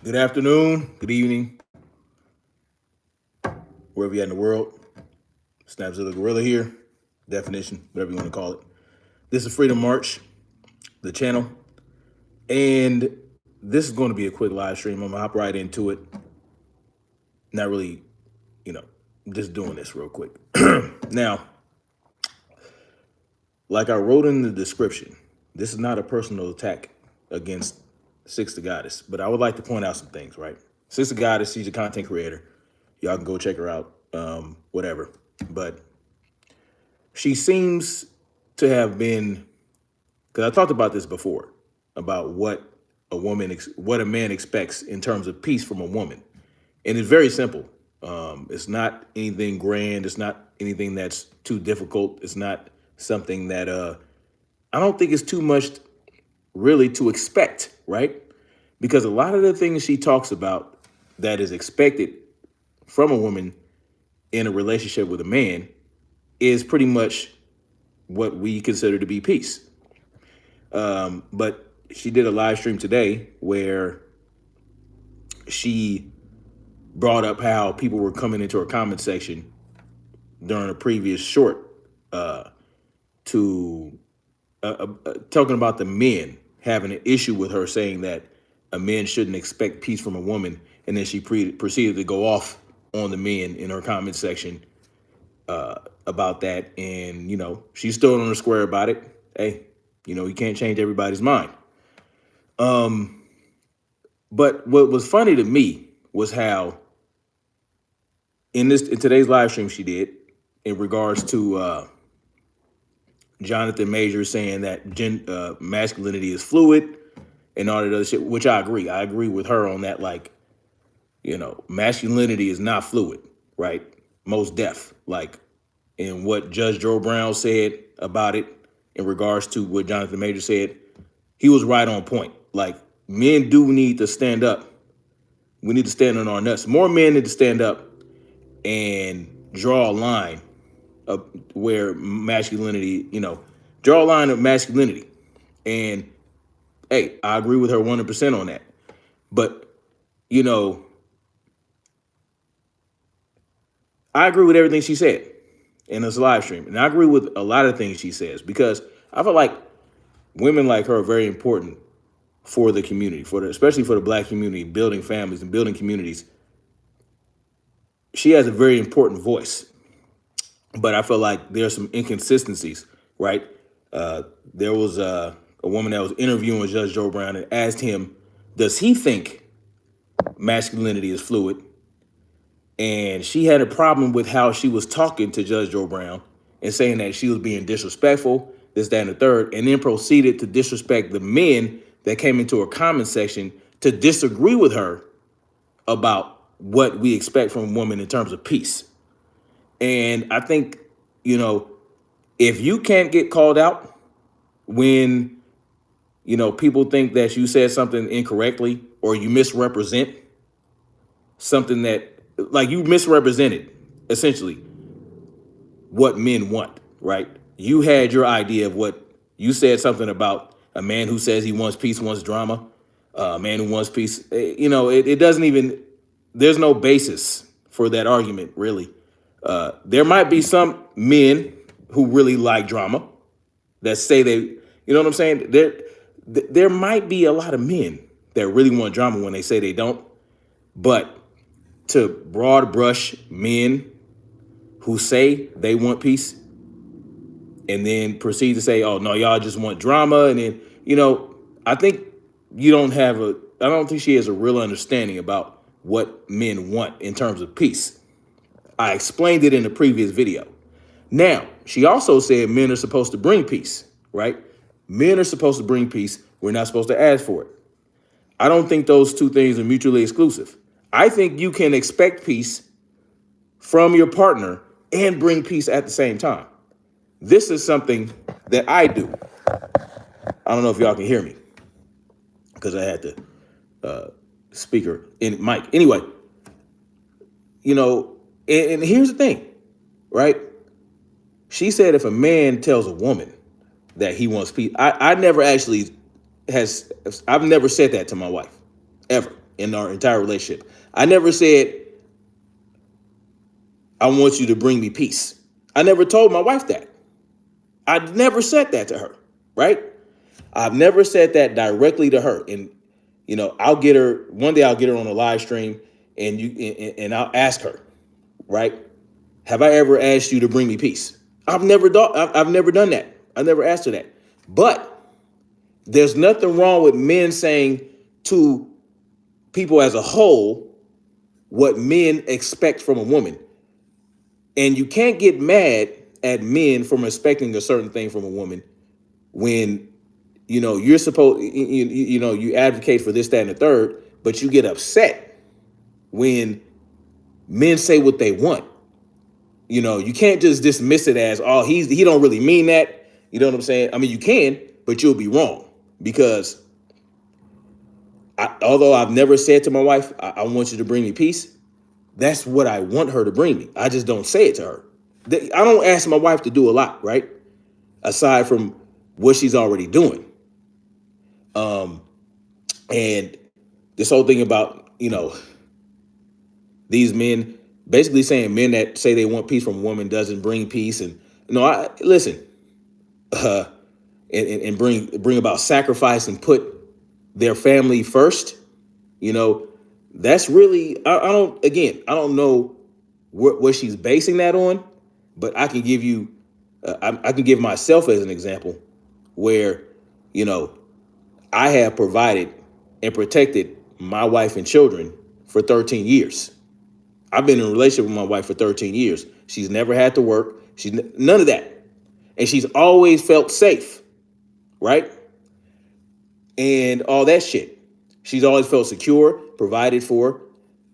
Good afternoon, good evening, wherever you're at in the world. Snapzilla Gorilla here. Definition, whatever you want to call it. This is Freedom March, the channel. And this is going to be a quick live stream. I'm going to hop right into it. Not really, you know, just doing this real quick. Now, like I wrote in the description, this is not a personal attack against Six the Goddess, but I would like to point out some things, right? Six the Goddess, she's a content creator. Y'all can go check her out, whatever. But she seems to have been, because I talked about this before, about what what a man expects in terms of peace from a woman. And it's very simple. It's not anything grand. It's not anything that's too difficult. It's not something that I don't think it's too much really to expect, right? Because a lot of the things she talks about that is expected from a woman in a relationship with a man is pretty much what we consider to be peace. But she did a live stream today where she brought up how people were coming into her comment section during a previous short to talking about the men having an issue with her saying that a man shouldn't expect peace from a woman. And then she proceeded to go off on the men in her comment section about that. And, she stood on her square about it. Hey, you can't change everybody's mind. But what was funny to me was how in today's live stream she did in regards to Jonathan Major saying that masculinity is fluid and all that other shit, which I agree. I agree with her on that. Like, masculinity is not fluid, right? Most deaf. Like, in what Judge Joe Brown said about it in regards to what Jonathan Major said, he was right on point. Like, men do need to stand up. We need to stand on our nuts. More men need to stand up and draw a line of where masculinity, draw a line of masculinity. And hey, I agree with her 100% on that. But, I agree with everything she said in this live stream. And I agree with a lot of things she says because I feel like women like her are very important for the community, especially for the Black community, building families and building communities. She has a very important voice, but I feel like there's some inconsistencies, right? There was a woman that was interviewing Judge Joe Brown and asked him, does he think masculinity is fluid? And she had a problem with how she was talking to Judge Joe Brown and saying that she was being disrespectful, this, that, and the third, and then proceeded to disrespect the men that came into her comment section to disagree with her about what we expect from a woman in terms of peace. And I think, if you can't get called out when, people think that you said something incorrectly or you misrepresent something that, like, you misrepresented essentially what men want, right? You had your idea of what you said, something about a man who says he wants peace, wants drama, a man who wants peace. It doesn't even, there's no basis for that argument, really. There might be some men who really like drama that say they, you know what I'm saying? There might be a lot of men that really want drama when they say they don't, but to broad brush men who say they want peace and then proceed to say, oh, no, y'all just want drama. And then, I think I don't think she has a real understanding about what men want in terms of peace. I explained it in the previous video. Now, she also said men are supposed to bring peace, right? Men are supposed to bring peace. We're not supposed to ask for it. I don't think those two things are mutually exclusive. I think you can expect peace from your partner and bring peace at the same time. This is something that I do. I don't know if y'all can hear me because I had the speaker in mic. Anyway, and here's the thing, right? She said if a man tells a woman that he wants peace, I've never said that to my wife, ever. in our entire relationship. I never said, I want you to bring me peace. I never told my wife that. I never said that to her, right? I've never said that directly to her. And, I'll get her, one day I'll get her on a live stream and I'll ask her, right? Have I ever asked you to bring me peace? I've never done that. I never asked her that. But there's nothing wrong with men saying to people as a whole what men expect from a woman. And you can't get mad at men from expecting a certain thing from a woman when, you're supposed, you advocate for this, that, and the third, but you get upset when men say what they want. You can't just dismiss it as, oh, he don't really mean that. You know what I'm saying? I mean, you can, but you'll be wrong because although I've never said to my wife, I want you to bring me peace, that's what I want her to bring me. I just don't say it to her. I don't ask my wife to do a lot, right? Aside from what she's already doing. And this whole thing about, these men basically saying men that say they want peace from a woman doesn't bring peace. And listen, and bring about sacrifice and put their family first. That's really, I don't know what she's basing that on, but I can give you, I can give myself as an example where, I have provided and protected my wife and children for 13 years. I've been in a relationship with my wife for 13 years. She's never had to work. She's none of that. And she's always felt safe, right? And all that shit. She's always felt secure, provided for,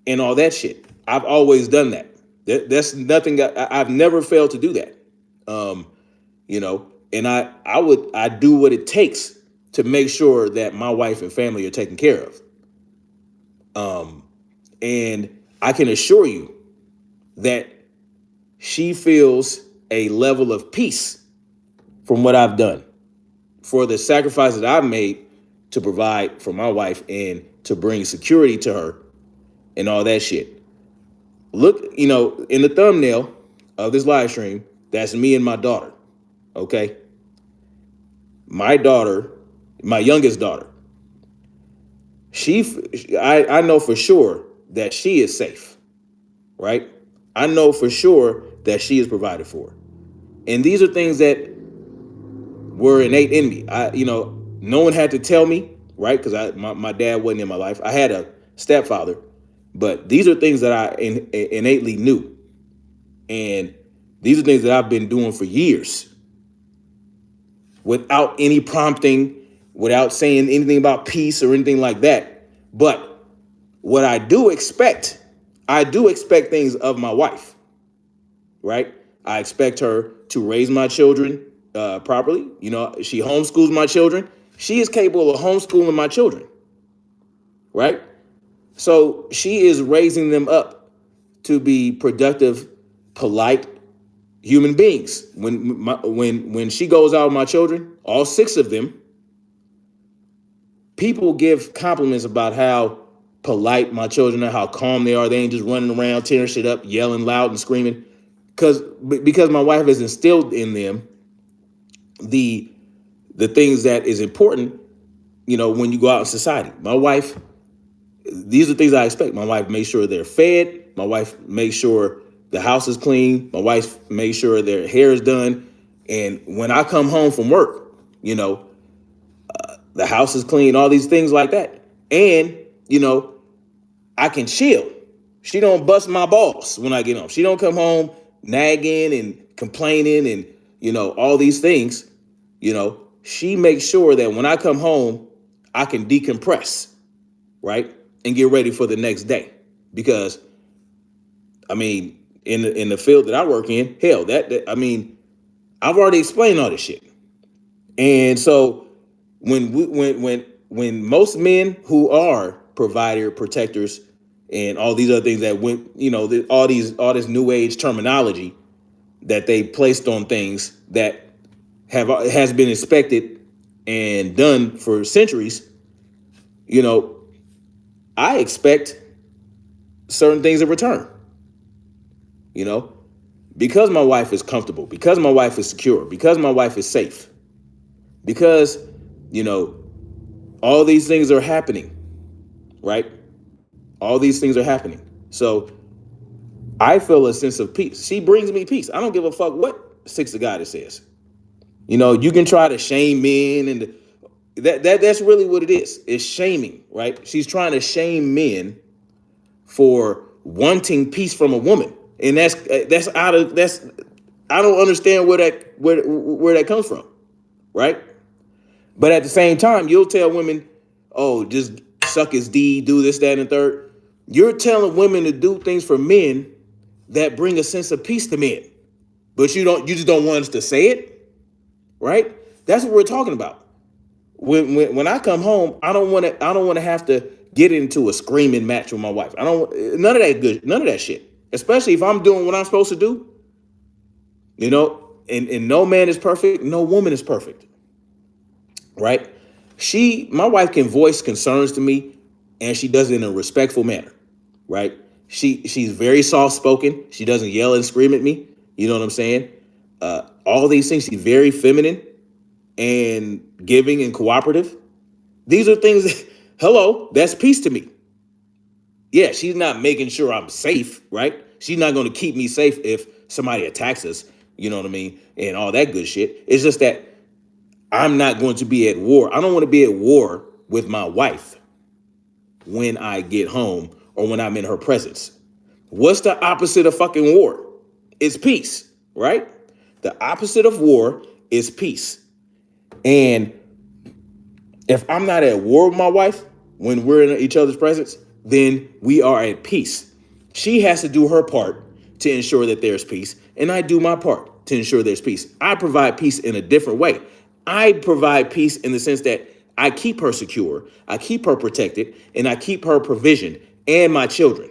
and all that shit. I've always done that. That's nothing. I've never failed to do that. And I do what it takes to make sure that my wife and family are taken care of. And I can assure you that she feels a level of peace from what I've done, for the sacrifices I've made to provide for my wife and to bring security to her and all that shit. Look, in the thumbnail of this live stream, that's me and my daughter. Okay. My daughter, my youngest daughter, I know for sure that she is safe, right? I know for sure that she is provided for. And these are things that were innate in me. No one had to tell me, right? Because my dad wasn't in my life. I had a stepfather, but these are things that I innately knew. And these are things that I've been doing for years without any prompting, without saying anything about peace or anything like that. But what I do expect things of my wife, right? I expect her to raise my children properly. She homeschools my children. She is capable of homeschooling my children, right? So she is raising them up to be productive, polite human beings. When she goes out with my children, all 6 of them, people give compliments about how polite my children are, how calm they are. They ain't just running around tearing shit up, yelling loud and screaming. Because my wife has instilled in them the things that is important, when you go out in society. My wife, these are things I expect. My wife makes sure they're fed. My wife makes sure the house is clean. My wife makes sure their hair is done. And when I come home from work, the house is clean, all these things like that. And, I can chill. She don't bust my balls when I get home. She don't come home nagging and complaining and, all these things. She makes sure that when I come home, I can decompress, right? And get ready for the next day. Because, in the field that I work in, hell, I've already explained all this shit. And so when most men who are provider, protectors, and all these other things that went, all this new age terminology that they placed on things that has been expected and done for centuries, I expect certain things in return. You know, because my wife is comfortable, because my wife is secure, because my wife is safe, because, you know, all these things are happening, right? All these things are happening. So I feel a sense of peace. She brings me peace. I don't give a fuck what Six of Goddess says. You know, you can try to shame men, and that's really what it is. It's shaming, right? She's trying to shame men for wanting peace from a woman, and that's out of that's. I don't understand where that comes from, right? But at the same time, you'll tell women, "Oh, just suck his D, do this, that, and the third." You're telling women to do things for men that bring a sense of peace to men, but you just don't want us to say it, right? That's what we're talking about. When I come home, I don't want to have to get into a screaming match with my wife. I don't none of that shit. Especially if I'm doing what I'm supposed to do, you know. And no man is perfect, no woman is perfect, right? My wife can voice concerns to me, and she does it in a respectful manner, right? She's very soft spoken. She doesn't yell and scream at me. You know what I'm saying? All these things. She's very feminine and giving and cooperative. These are things that, hello, that's peace to me. Yeah, she's not making sure I'm safe, right? She's not going to keep me safe if somebody attacks us, you know what I mean? And all that good shit. It's just that I'm not going to be at war. I don't want to be at war with my wife when I get home or when I'm in her presence. What's the opposite of fucking war? It's peace, right? The opposite of war is peace. And if I'm not at war with my wife when we're in each other's presence, then we are at peace. She has to do her part to ensure that there's peace, and I do my part to ensure there's peace. I provide peace in a different way. I provide peace in the sense that I keep her secure, I keep her protected, and I keep her provisioned and my children.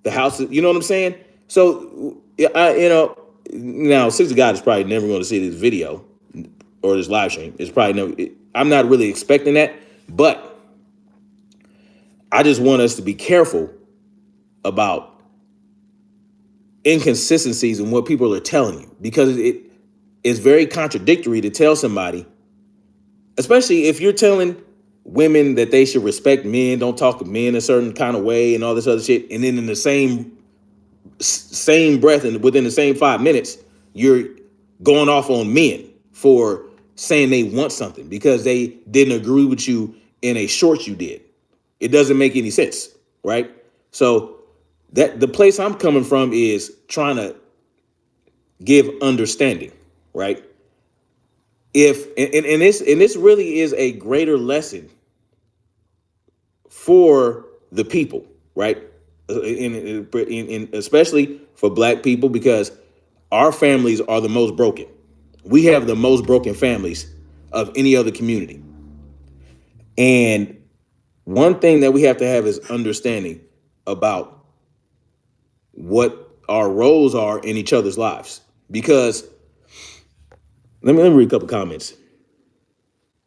The house, you know what I'm saying? So, now Six of God is probably never going to see this video or this live stream. It's probably never. I'm not really expecting that, but I just want us to be careful about inconsistencies in what people are telling you, because it is very contradictory to tell somebody, especially if you're telling women that they should respect men, don't talk to men a certain kind of way, and all this other shit, and then in the same breath and within the same 5 minutes, you're going off on men for saying they want something because they didn't agree with you in a short you did. It doesn't make any sense, right? So that the place I'm coming from is trying to give understanding, right? If and this really is a greater lesson for the people, right? In especially for Black people, because our families are the most broken. We have the most broken families of any other community. And one thing that we have to have is understanding about what our roles are in each other's lives. Because let me read a couple comments.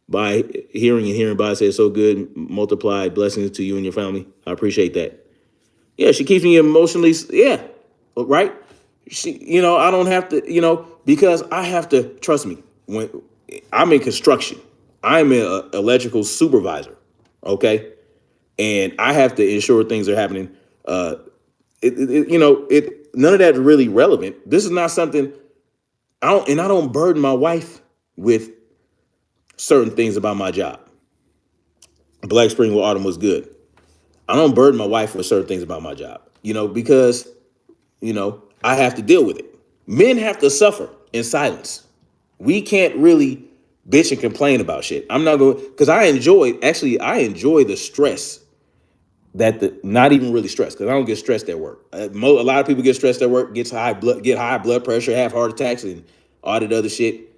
By hearing by says so good, multiplied blessings to you and your family. I appreciate that. Yeah, she keeps me emotionally. Yeah, right. I don't have to, because I have to trust me when I'm in construction. I'm an electrical supervisor. Okay. And I have to ensure things are happening. None of that is really relevant. This is not something I don't burden my wife with certain things about my job. Black Spring with Autumn was good. I don't burden my wife with certain things about my job, because, I have to deal with it. Men have to suffer in silence. We can't really bitch and complain about shit. I'm not going, because I enjoy the stress not even really stressed, because I don't get stressed at work. A lot of people get stressed at work, get high blood pressure, have heart attacks, and all that other shit.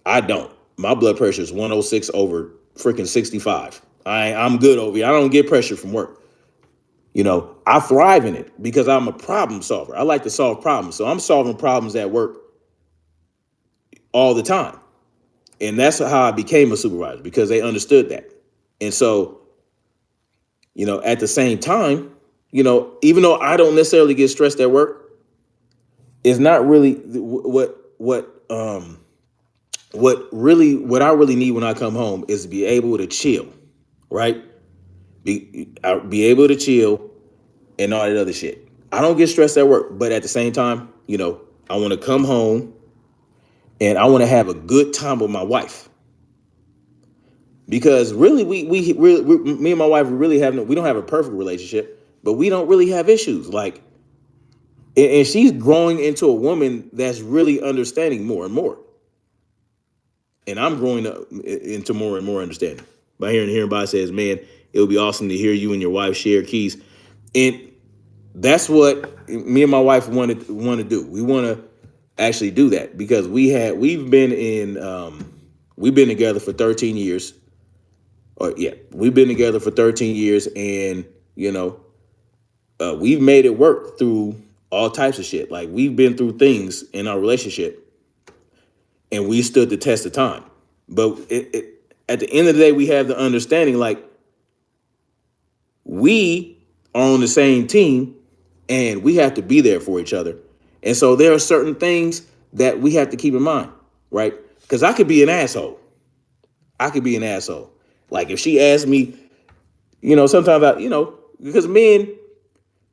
I don't. My blood pressure is 106 over freaking 65. I'm good over here. I don't get pressure from work. I thrive in it because I'm a problem solver. I like to solve problems. So I'm solving problems at work all the time. And that's how I became a supervisor, because they understood that. And so At the same time, even though I don't necessarily get stressed at work, it's not really what I really need when I come home is to be able to chill, right? Be able to chill and all that other shit. I don't get stressed at work, but at the same time, I want to come home and I want to have a good time with my wife. Because really, me and my wife, we don't have a perfect relationship, but we don't really have issues. Like, and she's growing into a woman that's really understanding more and more, and I'm growing up into more and more understanding. By hearing by says, man, it would be awesome to hear you and your wife share keys, and that's what me and my wife want to do. We want to actually do that because we've been together for 13 years. Or yeah, we've been together for 13 years, and we've made it work through all types of shit. Like, we've been through things in our relationship, and we stood the test of time. But at the end of the day, we have the understanding, like, we are on the same team, and we have to be there for each other. And so there are certain things that we have to keep in mind, right? Because I could be an asshole. I could be an asshole. Like, if she asked me, sometimes because men,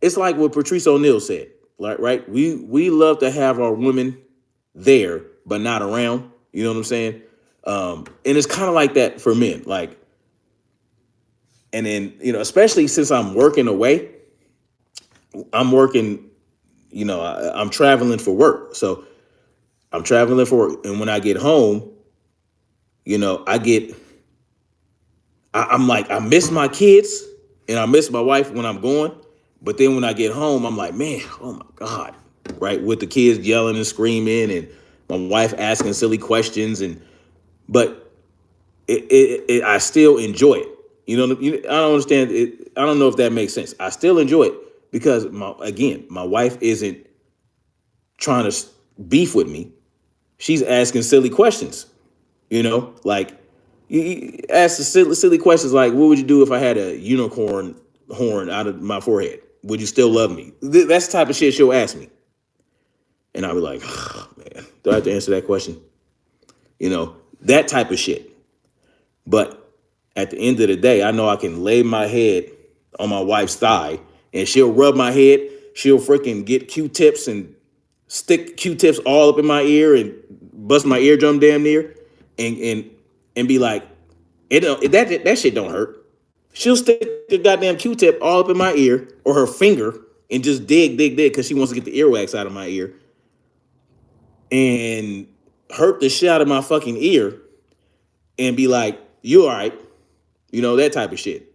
it's like what Patrice O'Neal said, like, right? We love to have our women there, but not around. You know what I'm saying? And it's kind of like that for men. Like, and then, especially since I'm working away, I'm working, I'm traveling for work. So I'm traveling for work. And when I get home, I'm like, I miss my kids and I miss my wife when I'm going. But then when I get home, I'm like, man, oh my God, right? With the kids yelling and screaming and my wife asking silly questions. But I still enjoy it. I don't understand it. I don't know if that makes sense. I still enjoy it because my wife isn't trying to beef with me. She's asking silly questions, like, you ask the silly questions like, what would you do if I had a unicorn horn out of my forehead? Would you still love me? That's the type of shit she'll ask me. And I'll be like, oh, man, do I have to answer that question? That type of shit. But at the end of the day, I know I can lay my head on my wife's thigh and she'll rub my head. She'll freaking get Q-tips and stick Q-tips all up in my ear and bust my eardrum damn near and be like, that shit don't hurt. She'll stick the goddamn Q-tip all up in my ear or her finger and just dig because she wants to get the earwax out of my ear and hurt the shit out of my fucking ear and be like, you all right? That type of shit.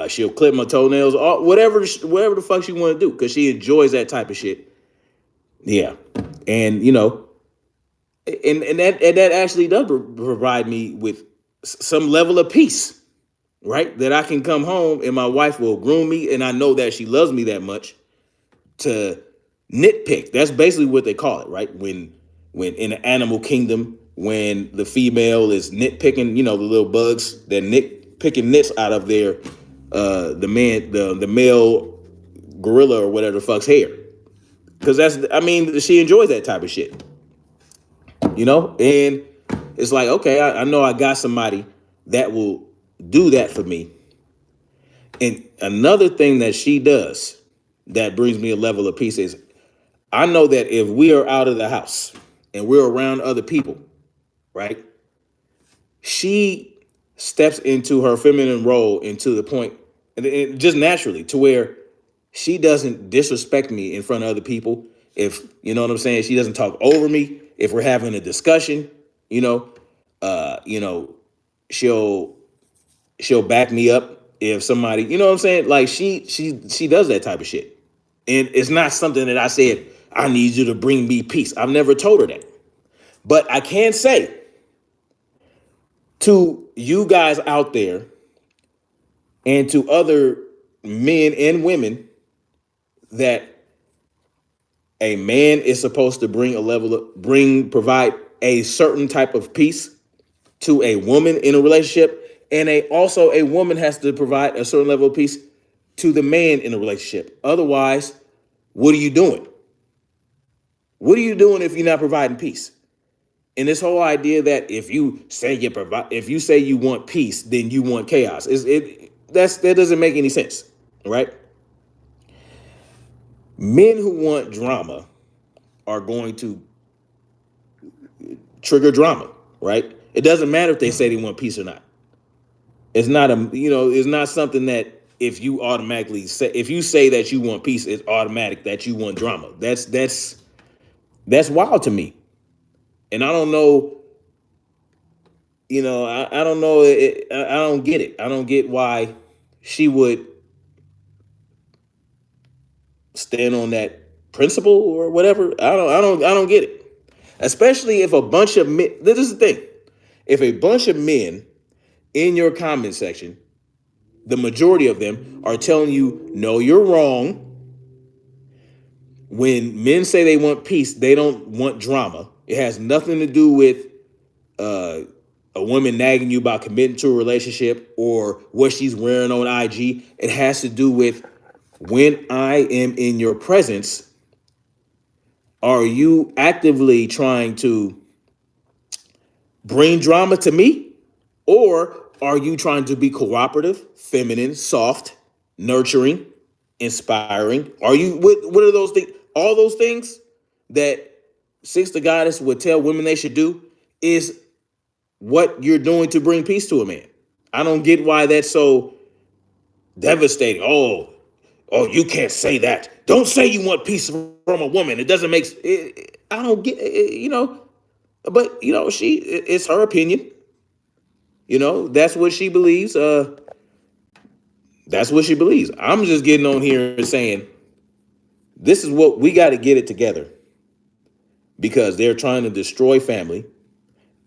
She'll clip my toenails, or whatever the fuck she want to do because she enjoys that type of shit. Yeah, and and that actually does provide me with some level of peace, right? That I can come home and my wife will groom me, and I know that she loves me that much to nitpick. That's basically what they call it, right? When in the animal kingdom, when the female is nitpicking, the little bugs that nitpicking nits out of their the male gorilla or whatever the fuck's hair, because she enjoys that type of shit. And it's like, okay, I know I got somebody that will do that for me. And another thing that she does that brings me a level of peace is I know that if we are out of the house and we're around other people, right? She steps into her feminine role into the point, and just naturally, to where she doesn't disrespect me in front of other people. If you know what I'm saying, she doesn't talk over me. If we're having a discussion, she'll back me up. If somebody, you know what I'm saying, like she does that type of shit, and it's not something that I said, I need you to bring me peace. I've never told her that, but I can say to you guys out there and to other men and women that a man is supposed to provide a certain type of peace to a woman in a relationship. And a woman has to provide a certain level of peace to the man in a relationship. Otherwise, what are you doing? What are you doing if you're not providing peace? And this whole idea that if you say you want peace, then you want chaos. That doesn't make any sense, right? Men who want drama are going to trigger drama, right? It doesn't matter if they say they want peace or not. It's not something that if you say that you want peace, it's automatic that you want drama. That's wild to me. And I don't know, I don't know. I don't get it. I don't get why she would stand on that principle or whatever. I don't get it. Especially if a bunch of men, this is the thing. If a bunch of men in your comment section, the majority of them are telling you, no, you're wrong. When men say they want peace, they don't want drama. It has nothing to do with a woman nagging you about committing to a relationship or what she's wearing on IG. It has to do with when I am in your presence, are you actively trying to bring drama to me? Or are you trying to be cooperative, feminine, soft, nurturing, inspiring? Are you what are those things? All those things that Sister Goddess would tell women they should do is what you're doing to bring peace to a man. I don't get why that's so devastating. Oh, you can't say that. Don't say you want peace from a woman. It doesn't make. I don't get. But it's her opinion. That's what she believes. That's what she believes. I'm just getting on here and saying, this is what we got to get it together because they're trying to destroy family,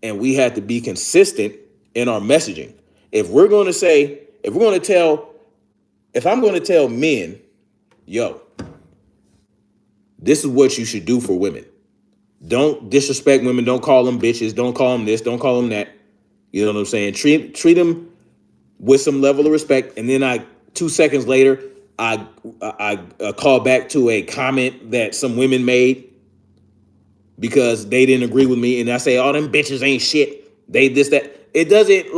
and we have to be consistent in our messaging. If we're going to say, if I'm going to tell men, yo, this is what you should do for women. Don't disrespect women. Don't call them bitches. Don't call them this. Don't call them that. You know what I'm saying? Treat them with some level of respect. And then 2 seconds later, I call back to a comment that some women made because they didn't agree with me. And I say, oh, them bitches ain't shit. They this, that. It doesn't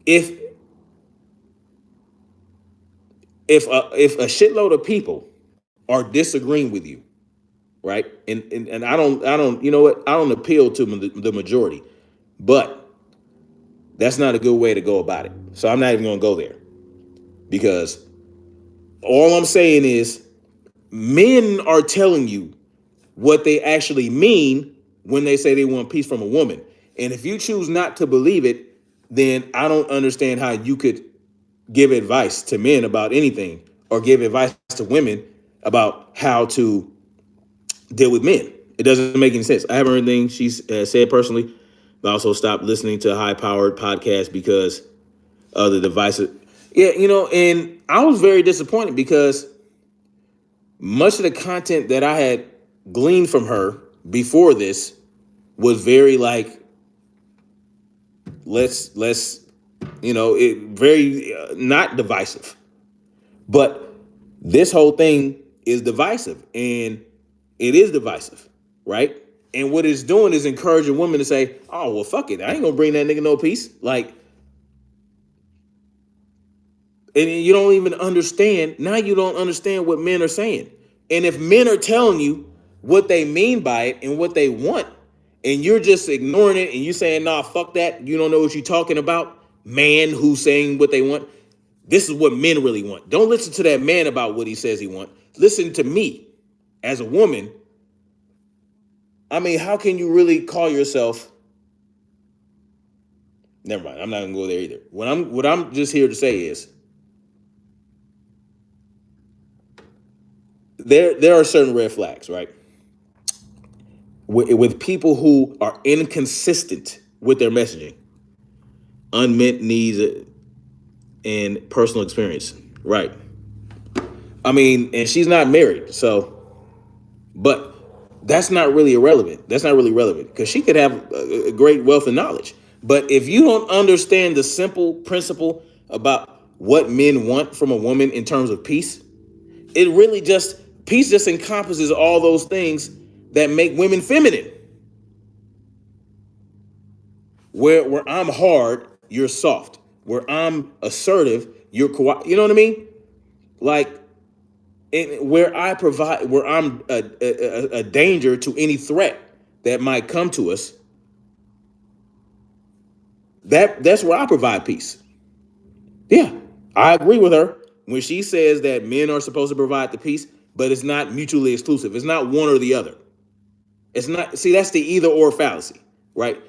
if if a shitload of people are disagreeing with you, right? And I don't, you know what? I don't appeal to the majority, but that's not a good way to go about it. So I'm not even going to go there because all I'm saying is men are telling you what they actually mean when they say they want peace from a woman. And if you choose not to believe it, then I don't understand how you could give advice to men about anything or give advice to women about how to deal with men. It doesn't make any sense. I haven't heard anything she's said personally, but I also stopped listening to high-powered podcasts because of the devices. Yeah, and I was very disappointed because much of the content that I had gleaned from her before this was very let's very not divisive. But this whole thing is divisive, and it is divisive, right? And what it's doing is encouraging women to say, oh, well, fuck it. I ain't gonna bring that nigga no peace. And you don't even understand. Now you don't understand what men are saying. And if men are telling you what they mean by it and what they want, and you're just ignoring it and you saying, nah, fuck that. You don't know what you're talking about. Man who's saying what they want. This is what men really want. Don't listen to that man about what he says he wants. Listen to me as a woman. I mean, how can you really call yourself? Never mind. I'm not gonna go there either. What I'm just here to say is there are certain red flags, right? With people who are inconsistent with their messaging, unmet needs, and personal experience, right? I mean, and she's not married, so, but that's not really irrelevant. That's not really relevant because she could have a great wealth of knowledge. But if you don't understand the simple principle about what men want from a woman in terms of peace, it really just peace just encompasses all those things that make women feminine. Where I'm hard, you're soft. Where I'm assertive, you're you know what I mean? Like where I provide, where I'm a danger to any threat that might come to us. That's where I provide peace. Yeah, I agree with her when she says that men are supposed to provide the peace, but it's not mutually exclusive. It's not one or the other. It's not. See, that's the either or fallacy, right?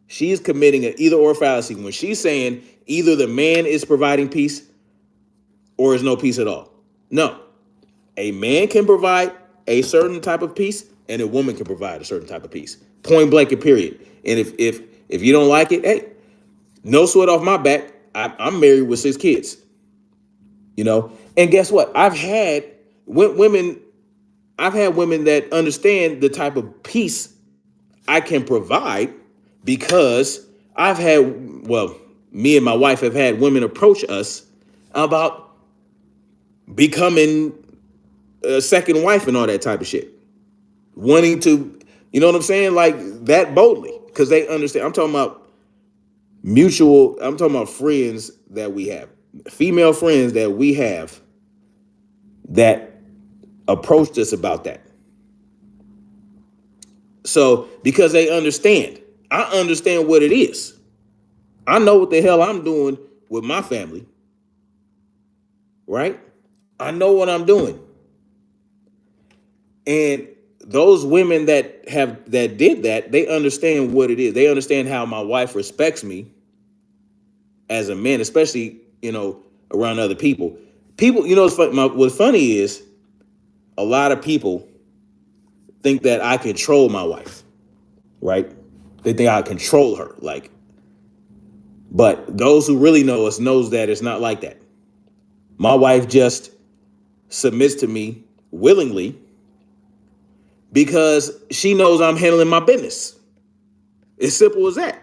She's committing an either or fallacy when she's saying either the man is providing peace or is no peace at all. No, a man can provide a certain type of peace, and a woman can provide a certain type of peace. Point blank and period. And if you don't like it, hey, no sweat off my back. I'm married with 6 kids. You know, and guess what? Women. I've had women that understand the type of peace I can provide because I've had, well, me and my wife have had women approach us about becoming a second wife and all that type of shit. Wanting to, you know what I'm saying? Like that boldly because they understand. I'm talking about friends that we have, female friends that we have that approached us about that. So because they understand, I understand what it is. I know what the hell I'm doing with my family, right? I know what I'm doing. And those women that did that, they understand what it is. They understand how my wife respects me as a man, especially, around other people. People, what's funny is a lot of people think that I control my wife, right? They think I control her, like, but those who really know us knows that it's not like that. My wife just submits to me willingly because she knows I'm handling my business. It's simple as that.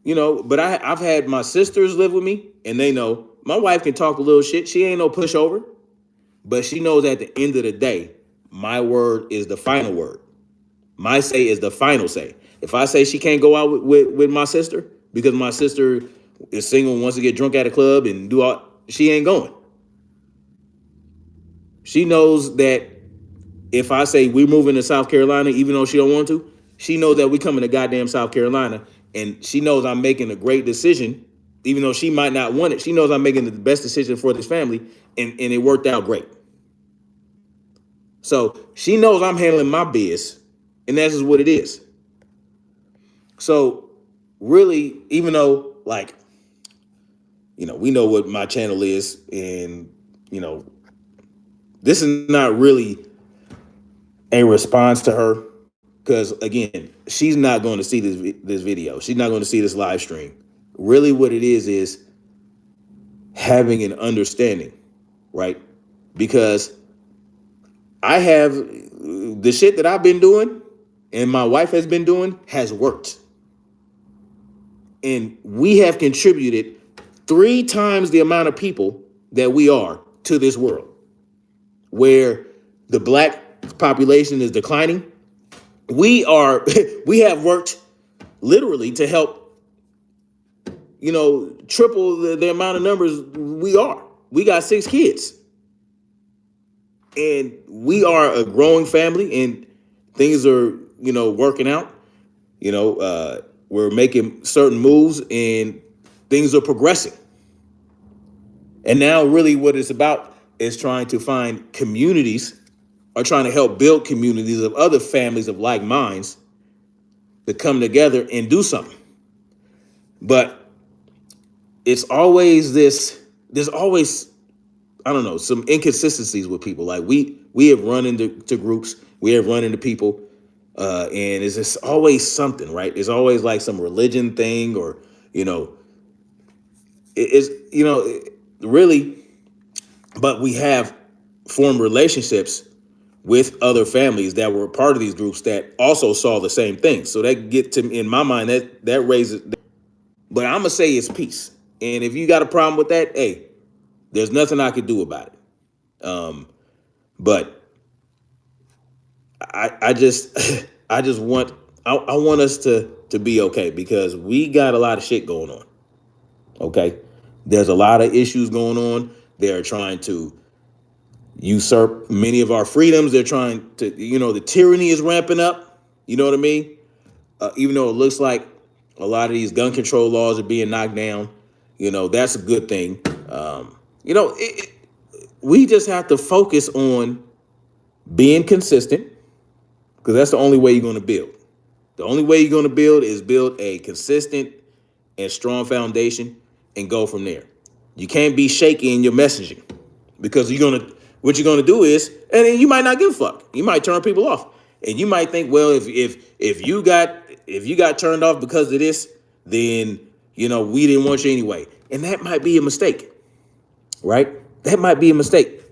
But I've had my sisters live with me, and they know my wife can talk a little shit. She ain't no pushover, but she knows at the end of the day, my word is the final word. My say is the final say. If I say she can't go out with my sister because my sister is single and wants to get drunk at a club and do all, she ain't going. She knows that if I say we're moving to South Carolina, even though she don't want to, she knows that we coming to goddamn South Carolina, and she knows I'm making a great decision, even though she might not want it. She knows I'm making the best decision for this family, and it worked out great. So she knows I'm handling my biz, and that's just what it is. So really, even though, like, we know what my channel is, and, this is not really a response to her. Because again, she's not going to see this video. She's not going to see this live stream. Really, what it is having an understanding, right? Because I have the shit that I've been doing and my wife has been doing has worked. And we have contributed 3 times the amount of people that we are to this world, where the black population is declining. We have worked literally to help, triple the amount of numbers we are. We got 6 kids, and we are a growing family, and things are, working out. We're making certain moves, and things are progressing. And now really what it's about is trying to find communities, or trying to help build communities of other families of like minds to come together and do something. But it's always there's always, I don't know, some inconsistencies with people. Like we have run into groups, we have run into people, and it's just always something, right? It's always like some religion thing, or, it's, really, but we have formed relationships with other families that were part of these groups that also saw the same thing. So that get to in my mind that raises. But I'm gonna say it's peace. And if you got a problem with that, hey, there's nothing I could do about it. But I just I just want I want us to be okay because we got a lot of shit going on. Okay, there's a lot of issues going on. They're trying to usurp many of our freedoms. They're trying to, the tyranny is ramping up. You know what I mean? Even though it looks like a lot of these gun control laws are being knocked down, that's a good thing. We just have to focus on being consistent because that's the only way you're going to build. The only way you're going to build is build a consistent and strong foundation and go from there. You can't be shaky in your messaging because what you're gonna do is, and then you might not give a fuck. You might turn people off, and you might think, well, if you got turned off because of this, then we didn't want you anyway, and that might be a mistake, right? That might be a mistake.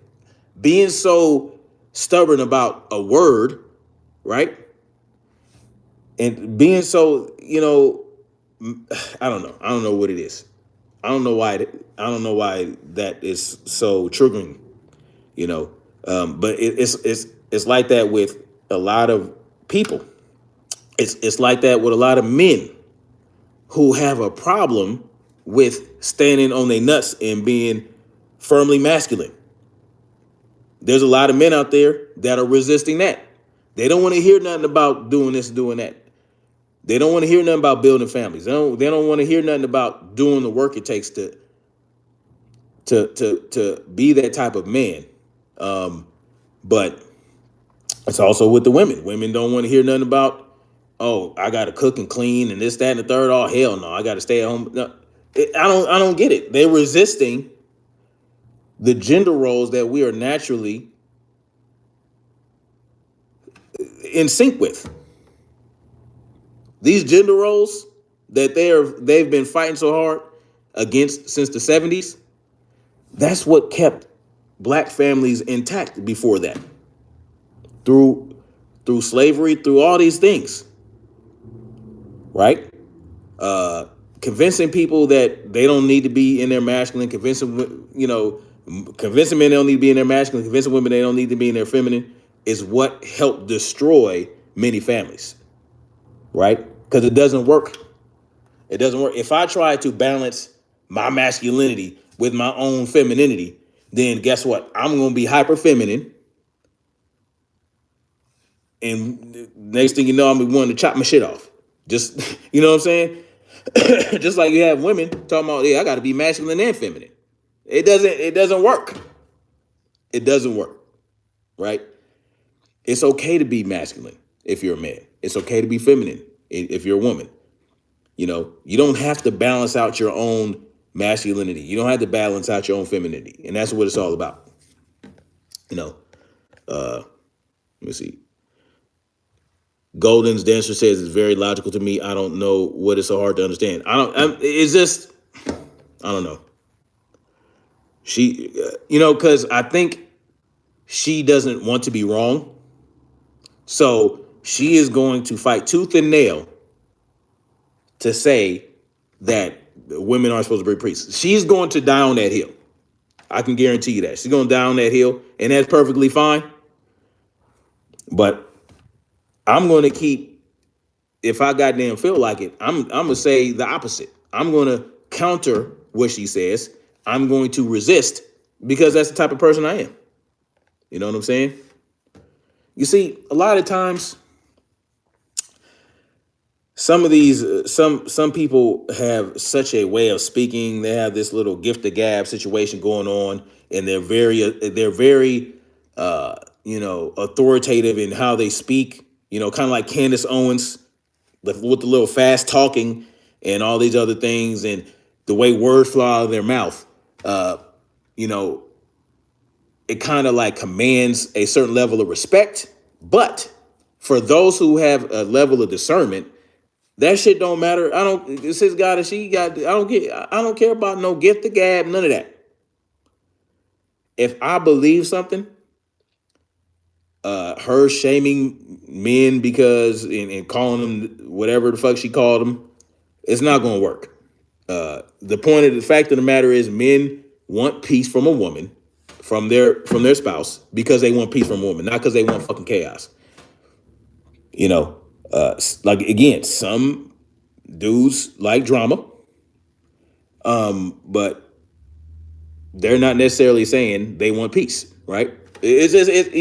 Being so stubborn about a word, right? And being so, I don't know. I don't know what it is. I don't know why. I don't know why that is so triggering. But it's like that with a lot of people. It's like that with a lot of men who have a problem with standing on their nuts and being firmly masculine. There's a lot of men out there that are resisting that. They don't want to hear nothing about doing this, doing that. They don't want to hear nothing about building families. They don't want to hear nothing about doing the work it takes to be that type of man. But it's also with the women. Women don't want to hear nothing about, oh, I got to cook and clean and this, that, and the third. Oh, hell no, I got to stay at home. No, I don't get it. They're resisting the gender roles that we are naturally in sync with. These gender roles that they've been fighting so hard against since the 70s, that's what kept black families intact before that. Through slavery, through all these things, right? Convincing people that they don't need to be in their masculine, convincing men they don't need to be in their masculine, convincing women they don't need to be in their feminine is what helped destroy many families, right? Because it doesn't work. It doesn't work. If I try to balance my masculinity with my own femininity, then guess what? I'm going to be hyper feminine. And next thing you know, I'm gonna be wanting to chop my shit off. Just, you know what I'm saying? Just like you have women talking about, yeah, I got to be masculine and feminine. It doesn't work. It doesn't work, right? It's okay to be masculine if you're a man. It's okay to be feminine if you're a woman. You don't have to balance out your own masculinity. You don't have to balance out your own femininity. And that's what it's all about. Let me see. Golden's dancer says it's very logical to me. I don't know what is so hard to understand. It's just, I don't know. She, because I think she doesn't want to be wrong. So she is going to fight tooth and nail to say that women aren't supposed to be priests. She's going to die on that hill. I can guarantee you that. She's going to die on that hill, and that's perfectly fine. But I'm going to keep, if I goddamn feel like it, I'm going to say the opposite. I'm going to counter what she says. I'm going to resist because that's the type of person I am. You know what I'm saying? You see, a lot of times, some of these, some people have such a way of speaking. They have this little gift of gab situation going on, and they're very, authoritative in how they speak. Kind of like Candace Owens with the little fast talking and all these other things, and the way words fly out of their mouth. It kind of like commands a certain level of respect. But for those who have a level of discernment, that shit don't matter. This is Goddis. I don't care about no gift of gab, none of that. If I believe something, Her shaming men because and calling them whatever the fuck she called them, it's not going to work. The point of the fact of the matter is, men want peace from a woman, from their spouse, because they want peace from a woman, not because they want fucking chaos. You know, like again, some dudes like drama, but they're not necessarily saying they want peace, right? It's just it's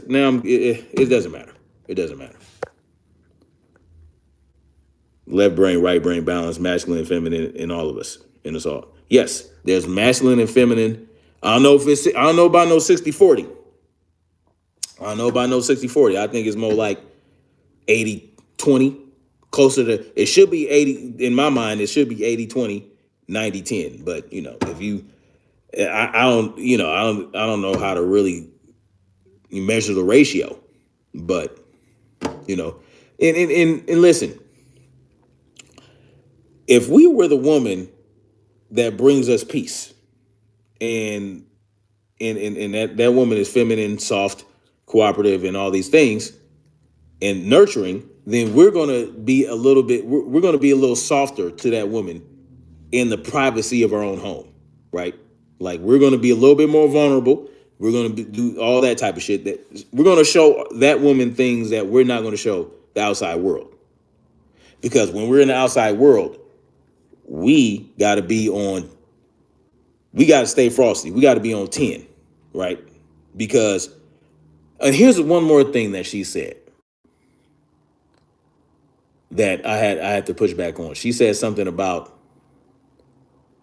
now it doesn't matter. It doesn't matter. Left brain, right brain balance, masculine and feminine in all of us, in us all. Yes, there's masculine and feminine. I don't know about no 60-40. I don't know about no 60-40. I think it's more like 80-20. Closer to, it should be 80, in my mind, it should be 80-20, 90-10. But if you I don't I don't know how to really measure the ratio. But and listen, if we were the woman that brings us peace, and that woman is feminine, soft, cooperative, and all these things, and nurturing, then we're gonna be a little bit we're gonna be a little softer to that woman in the privacy of our own home, right? Like, we're gonna be a little bit more vulnerable. We're gonna do all that type of shit. That we're gonna show that woman things that we're not gonna show the outside world. Because when we're in the outside world, we gotta be on. We gotta stay frosty. We gotta be on 10, right? Because, and here's one more thing that she said that I had to push back on. She said something about,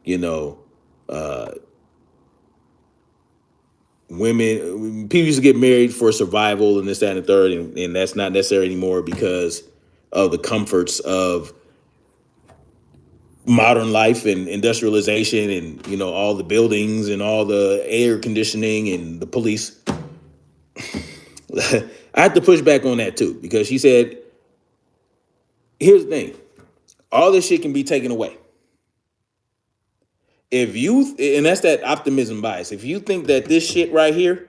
you know, uh, people used to get married for survival and this, that, and the third, and that's not necessary anymore because of the comforts of modern life and industrialization and all the buildings and all the air conditioning and the police. I had to push back on that too, because she said, here's the thing, all this shit can be taken away. If you, and that's that optimism bias, if you think that this shit right here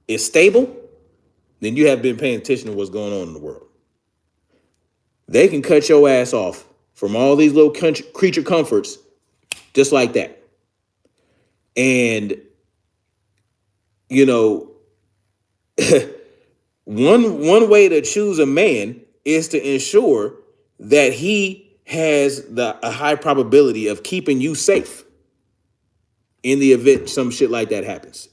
is stable, then you have been paying attention to what's going on in the world. They can cut your ass off from all these little creature comforts just like that. And, one way to choose a man is to ensure that he has a high probability of keeping you safe in the event some shit like that happens.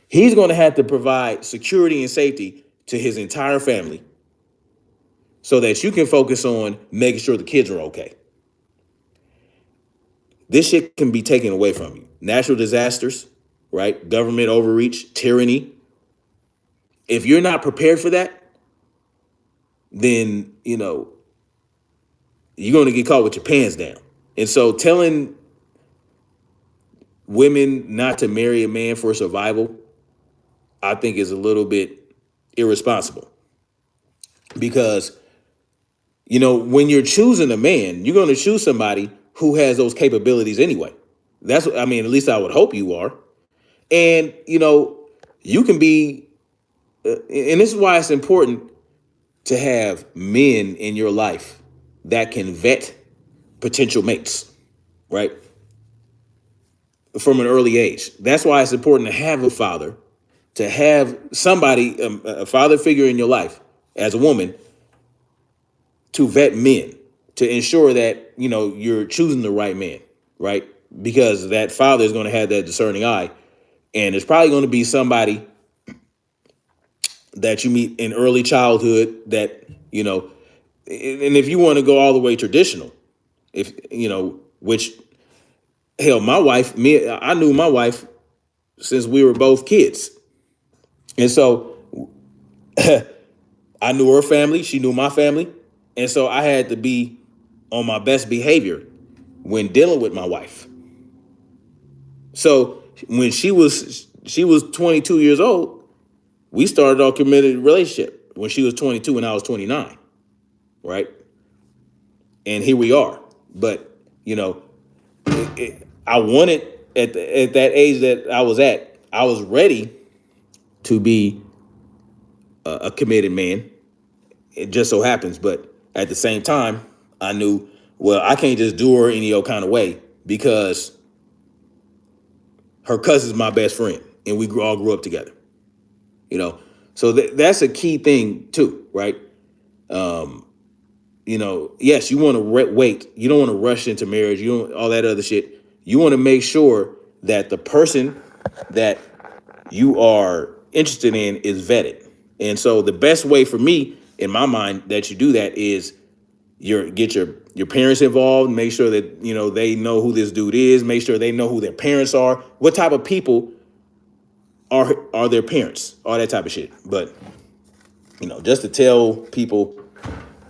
He's going to have to provide security and safety to his entire family so that you can focus on making sure the kids are okay. This shit can be taken away from you. Natural disasters, right? Government overreach, tyranny. If you're not prepared for that, then, you're going to get caught with your pants down. And so telling women not to marry a man for survival, I think is a little bit irresponsible. Because, when you're choosing a man, you're going to choose somebody who has those capabilities anyway. That's what, I mean, at least I would hope you are. And, you can be, and this is why it's important to have men in your life that can vet potential mates, right? From an early age. That's why it's important to have a father, to have somebody, a father figure in your life as a woman, to vet men, to ensure that, you're choosing the right man, right? Because that father is going to have that discerning eye. And it's probably going to be somebody that you meet in early childhood that, and if you want to go all the way traditional, if, which, hell, I knew my wife since we were both kids. And so I knew her family, she knew my family. And so I had to be on my best behavior when dealing with my wife. So when she was 22 years old, we started our committed relationship when she was 22 and I was 29, right? And here we are. But, I wanted at that age that I was at, I was ready to be a committed man. It just so happens, but at the same time, I knew, well, I can't just do her any old kind of way because her cousin's my best friend, and we all grew up together. You know, so that's a key thing too, right? Yes, you want to wait. You don't want to rush into marriage. You don't all that other shit. You want to make sure that the person that you are interested in is vetted. And so the best way for me, in my mind, that you do that is get your parents involved. Make sure that they know who this dude is. Make sure they know who their parents are. What type of people are their parents? All that type of shit. But just to tell people,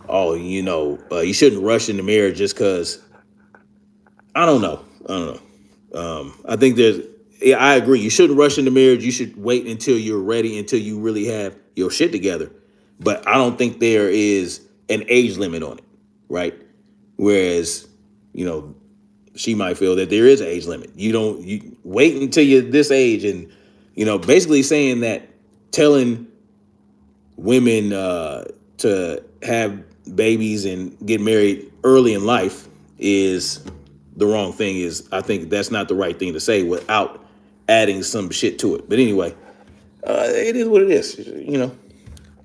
oh, you shouldn't rush into marriage just because. I don't know. I think yeah, I agree. You shouldn't rush into marriage. You should wait until you're ready, until you really have your shit together. But I don't think there is an age limit on it, right? Whereas, she might feel that there is an age limit. You wait until you're this age, and basically saying that, telling women to have babies and get married early in life is the wrong thing. I think that's not the right thing to say without adding some shit to it. But anyway, it is what it is.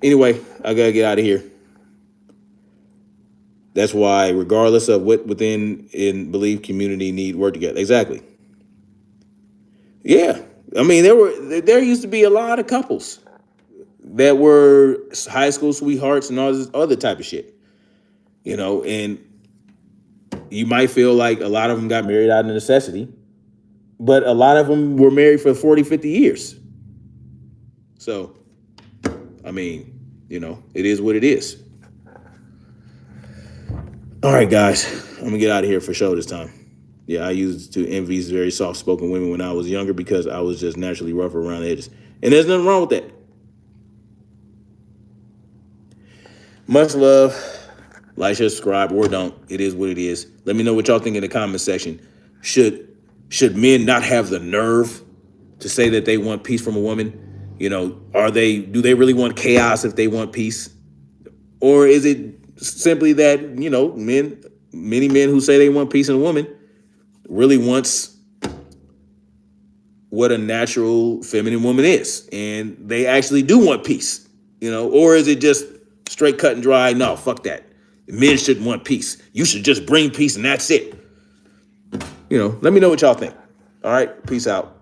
Anyway, I gotta get out of here. That's why, regardless of what within in belief community need work together. Exactly. Yeah, I mean there used to be a lot of couples that were high school sweethearts and all this other type of shit. And you might feel like a lot of them got married out of necessity, but a lot of them were married for 40, 50 years. So, I mean, it is what it is. All right, guys, I'm gonna get out of here for sure this time. Yeah, I used to envy very soft-spoken women when I was younger because I was just naturally rougher around the edges. And there's nothing wrong with that. Much love. Like, share, subscribe, or don't. It is what it is. Let me know what y'all think in the comment section. Should men not have the nerve to say that they want peace from a woman? Do they really want chaos if they want peace? Or is it simply that, many men who say they want peace in a woman really wants what a natural feminine woman is, and they actually do want peace, or is it just straight cut and dry? No, fuck that. Men shouldn't want peace. You should just bring peace and that's it. Let me know what y'all think. All right, peace out.